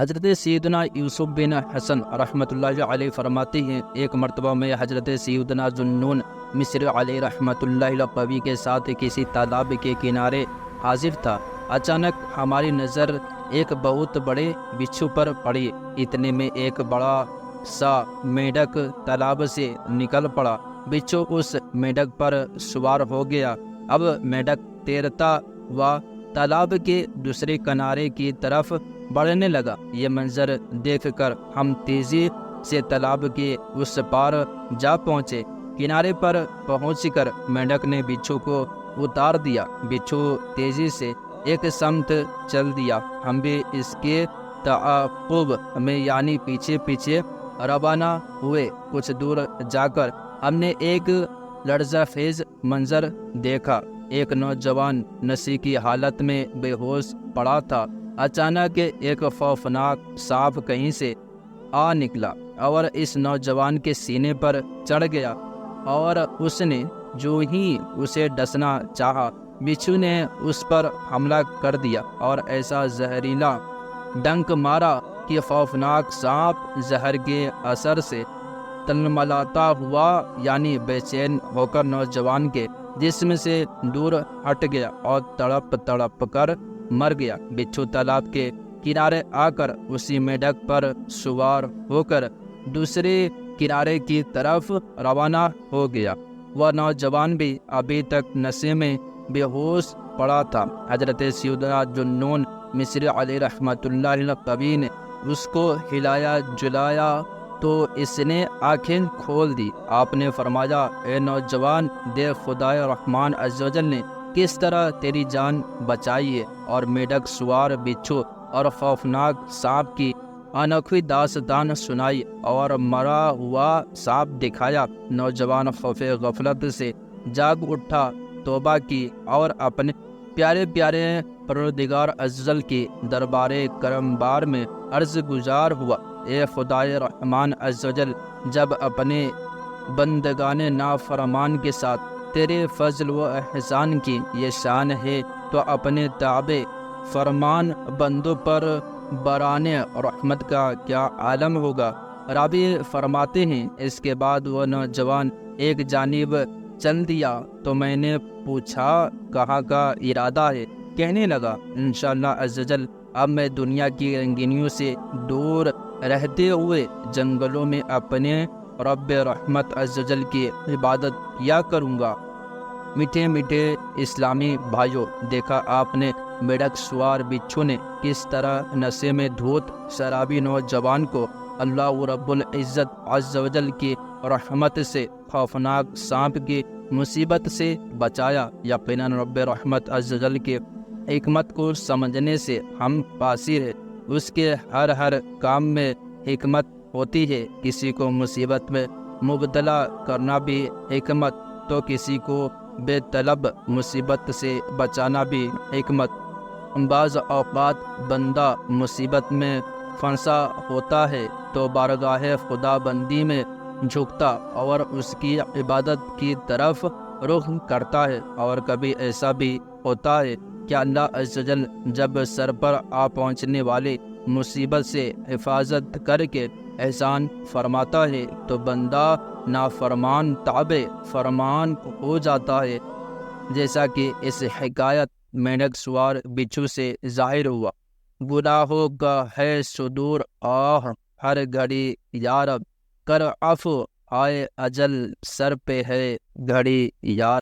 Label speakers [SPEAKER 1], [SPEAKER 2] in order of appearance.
[SPEAKER 1] حضرت سیدنا یوسف بن حسن رحمۃ اللہ علیہ فرماتے ہیں، ایک مرتبہ میں حضرت سیدنا ذوالنون مصری علیہ رحمۃ اللہ قوی کے ساتھ کسی تالاب کے کنارے حاضر تھا۔ اچانک ہماری نظر ایک بہت بڑے بچھو پر پڑی۔ اتنے میں ایک بڑا سا میڈک تالاب سے نکل پڑا۔ بچھو اس میڈک پر سوار ہو گیا۔ اب میڈک تیرتا ہوا تالاب کے دوسرے کنارے کی طرف بڑھنے لگا۔ یہ منظر دیکھ کر ہم تیزی سے تالاب کے اس پار جا پہنچے۔ کنارے پر پہنچ کر میڈک نے بچھو کو اتار دیا۔ بچھو تیزی سے ایک سمت چل دیا۔ ہم بھی اس کے تعاقب میں یعنی پیچھے پیچھے روانہ ہوئے۔ کچھ دور جا کر ہم نے ایک لرزہ خیز منظر دیکھا۔ ایک نوجوان نشے کی حالت میں بے ہوش پڑا تھا۔ اچانک ایک خوفناک سانپ کہیں سے آ نکلا اور اس نوجوان کے سینے پر چڑھ گیا، اور اس نے جو ہی اسے ڈسنا چاہا، بچھو نے اس پر حملہ کر دیا اور ایسا زہریلا ڈنک مارا کہ خوفناک سانپ زہر کے اثر سے تلملاتا ہوا یعنی بے چین ہو کر نوجوان کے جسم سے دور ہٹ گیا اور تڑپ تڑپ کر مر گیا۔ بچھو تالاب کے کنارے آ کر اسی میڈک پر سوار ہو کر دوسرے کنارے کی طرف روانہ ہو گیا۔ وہ نوجوان بھی ابھی تک نشے میں بے ہوش پڑا تھا۔ حضرت سیدنا ذوالنون مصری علیہ رحمۃ اللہ قوی نے اس کو ہلایا جلایا تو اس نے آنکھیں کھول دی۔ آپ نے فرمایا، اے نوجوان، دیکھ خدائے رحمان عز و جل نے کس طرح تیری جان بچائی ہے، اور میڈک سوار بچھو اور خوفناک سانپ کی انوکھی داستان سنائی اور مرا ہوا سانپ دکھایا۔ نوجوان خوف غفلت سے جاگ اٹھا، توبہ کی اور اپنے پیارے پیارے پروردگار عز و جل کی دربار کرم بار میں عرض گزار ہوا، اے خدائے رحمان عز و جل، جب اپنے بندگان نافرمان کے ساتھ تیرے فضل و احسان کی یہ شان ہے تو اپنے تابع فرمان بندوں پر برانے رحمت کا کیا عالم ہوگا۔ راوی فرماتے ہیں، اس کے بعد وہ نوجوان ایک جانب چل دیا تو میں نے پوچھا کہاں کا ارادہ ہے؟ کہنے لگا، انشاءاللہ عز و جل اب میں دنیا کی رنگینیوں سے دور رہتے ہوئے جنگلوں میں اپنے رب رحمت عز و جل کی عبادت کیا کروں گا۔ میٹھے میٹھے اسلامی بھائیوں، دیکھا آپ نے میڈک سوار بچھو نے کس طرح نشے میں دھوت شرابی نوجوان کو اللہ رب العزت عز و جل کی رحمت سے خوفناک سانپ کی مصیبت سے بچایا۔ یقیناً رب رحمت عز و جل کی حکمت کو سمجھنے سے ہم قاصر ہیں۔ اس کے ہر کام میں حکمت ہوتی ہے۔ کسی کو مصیبت میں مبتلا کرنا بھی حکمت، تو کسی کو بے طلب مصیبت سے بچانا بھی حکمت۔ بعض اوقات بندہ مصیبت میں پھنسا ہوتا ہے تو بارگاہ خدا بندی میں جھکتا اور اس کی عبادت کی طرف رخ کرتا ہے، اور کبھی ایسا بھی ہوتا ہے کہ اللہ عز و جل جب سر پر آ پہنچنے والی مصیبت سے حفاظت کر کے احسان فرماتا ہے تو بندہ نافرمان تابع فرمان ہو جاتا ہے، جیسا کہ اس حکایت میڈک سوار بچھو سے ظاہر ہوا۔ گناہوں کا ہے صدور آہ ہر گھڑی یا رب، کر عفو آئے اجل سر پہ ہے گھڑی یا